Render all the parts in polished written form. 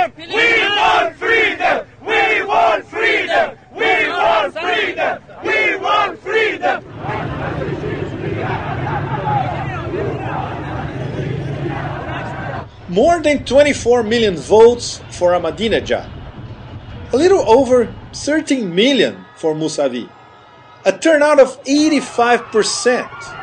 freedom! We want freedom! We want freedom! We want freedom! We want freedom! More than 24 million votes for Ahmadinejad. A little over 13 million for Mousavi. A turnout of 85%.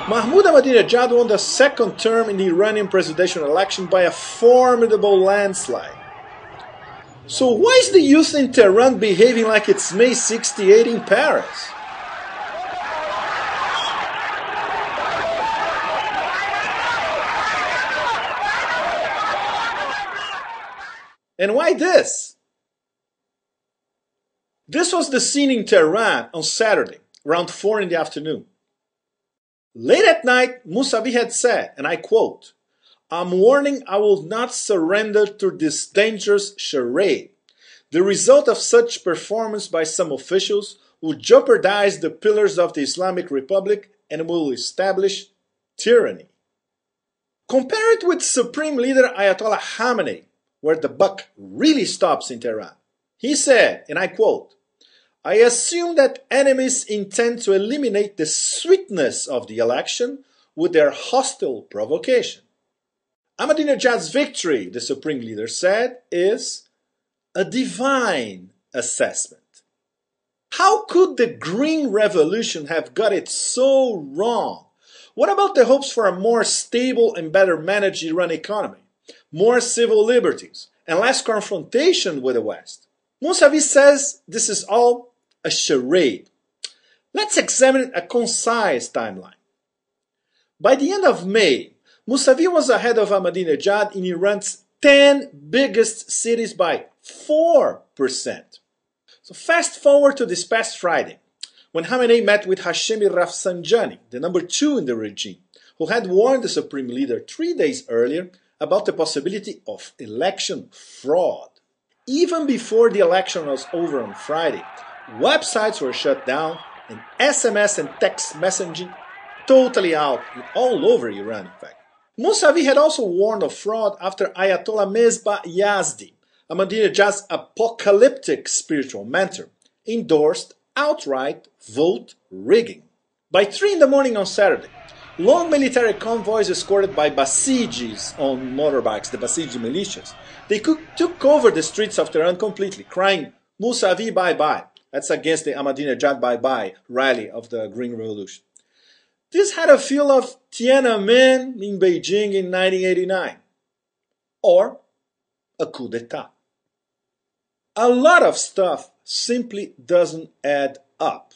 Mahmoud Ahmadinejad won the second term in the Iranian presidential election by a formidable landslide. So why is the youth in Tehran behaving like it's May 68 in Paris? And why this? This was the scene in Tehran on Saturday, around 4 in the afternoon. Late at night, Mousavi had said, and I quote, "I'm warning I will not surrender to this dangerous charade. The result of such performance by some officials will jeopardize the pillars of the Islamic Republic and will establish tyranny." Compare it with Supreme Leader Ayatollah Khamenei, where the buck really stops in Tehran. He said, and I quote, "I assume that enemies intend to eliminate the sweetness of the election with their hostile provocation." Ahmadinejad's victory, the Supreme Leader said, is a divine assessment. How could the Green Revolution have got it so wrong? What about the hopes for a more stable and better managed Iran economy? More civil liberties, and less confrontation with the West? Mousavi says this is all a charade. Let's examine a concise timeline. By the end of May, Mousavi was ahead of Ahmadinejad in Iran's 10 biggest cities by 4%. So fast forward to this past Friday, when Khamenei met with Hashemi Rafsanjani, the number 2 in the regime, who had warned the Supreme Leader 3 days earlier about the possibility of election fraud. Even before the election was over on Friday, websites were shut down and SMS and text messaging totally out all over Iran, in fact. Mousavi had also warned of fraud after Ayatollah Mesbah Yazdi, Ahmadinejad's apocalyptic spiritual mentor, endorsed outright vote rigging. By 3 in the morning on Saturday, long military convoys escorted by Basijis on motorbikes, the Basiji militias, they took over the streets of Tehran completely, crying, "Mousavi bye-bye." That's against the Ahmadinejad bye-bye rally of the Green Revolution. This had a feel of Tiananmen in Beijing in 1989, or a coup d'etat. A lot of stuff simply doesn't add up.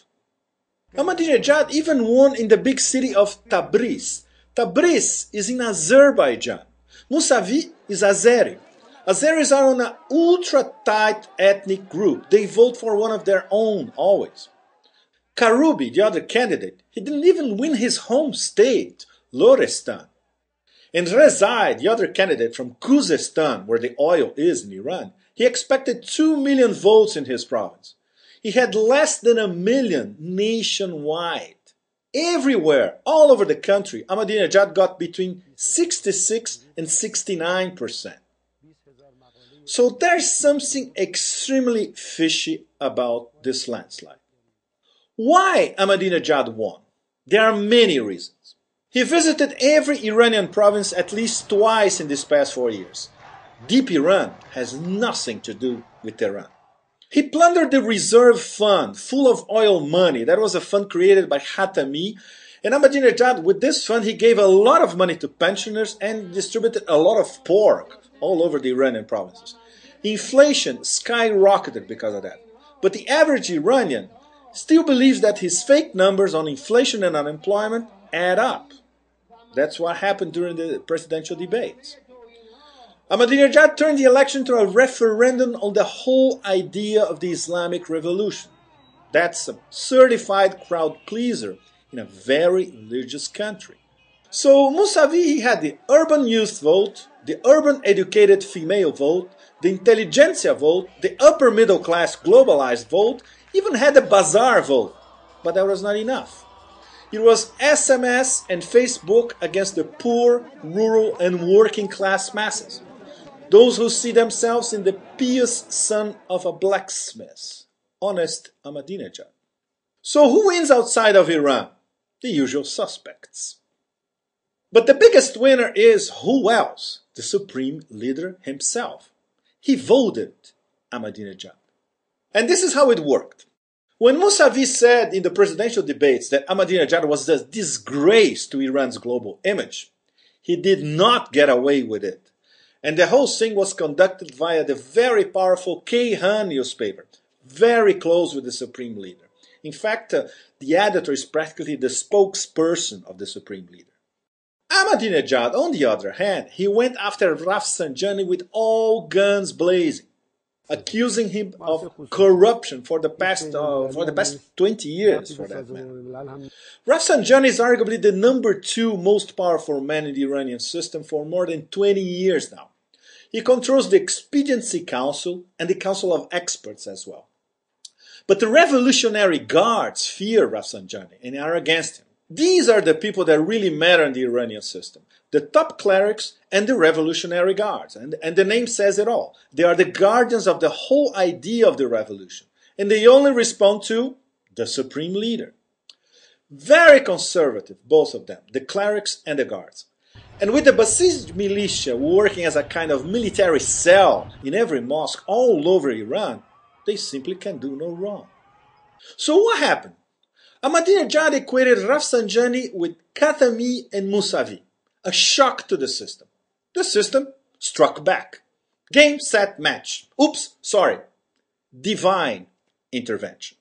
Ahmadinejad even won in the big city of Tabriz. Tabriz is in Azerbaijan. Mousavi is Azeri. Azeris are an ultra-tight ethnic group. They vote for one of their own, always. Karoubi, the other candidate, he didn't even win his home state, Lorestan. And Rezai, the other candidate from Khuzestan, where the oil is in Iran, he expected 2 million votes in his province. He had less than 1 million nationwide. Everywhere, all over the country, Ahmadinejad got between 66 and 69%. So there's something extremely fishy about this landslide. Why Ahmadinejad won? There are many reasons. He visited every Iranian province at least twice in these past 4 years. Deep Iran has nothing to do with Tehran. He plundered the reserve fund full of oil money. That was a fund created by Khatami. And Ahmadinejad, with this fund, he gave a lot of money to pensioners and distributed a lot of pork all over the Iranian provinces. Inflation skyrocketed because of that. But the average Iranian still believes that his fake numbers on inflation and unemployment add up. That's what happened during the presidential debates. Ahmadinejad turned the election to a referendum on the whole idea of the Islamic Revolution. That's a certified crowd pleaser in a very religious country. So Mousavi had the urban youth vote, the urban educated female vote, the intelligentsia vote, the upper middle class globalized vote, even had a bazaar vote. But that was not enough. It was SMS and Facebook against the poor, rural, and working class masses. Those who see themselves in the pious son of a blacksmith, honest Ahmadinejad. So who wins outside of Iran? The usual suspects. But the biggest winner is who else? The supreme leader himself. He voted Ahmadinejad. And this is how it worked. When Mousavi said in the presidential debates that Ahmadinejad was a disgrace to Iran's global image, he did not get away with it. And the whole thing was conducted via the very powerful Kayhan newspaper, very close with the supreme leader. In fact, the editor is practically the spokesperson of the supreme leader. Ahmadinejad, on the other hand, he went after Rafsanjani with all guns blazing, accusing him of corruption for the past 20 years, for that matter. Rafsanjani is arguably the number 2 most powerful man in the Iranian system for more than 20 years now. He controls the Expediency Council and the Council of Experts as well. But the Revolutionary Guards fear Rafsanjani and are against him. These are the people that really matter in the Iranian system. The top clerics and the Revolutionary Guards. And the name says it all. They are the guardians of the whole idea of the revolution. And they only respond to the supreme leader. Very conservative, both of them, the clerics and the guards. And with the Basij militia working as a kind of military cell in every mosque all over Iran, they simply can do no wrong. So what happened? Ahmadinejad equated Rafsanjani with Khatami and Mousavi, a shock to the system. The system struck back. Game, set, match. Oops, sorry. Divine intervention.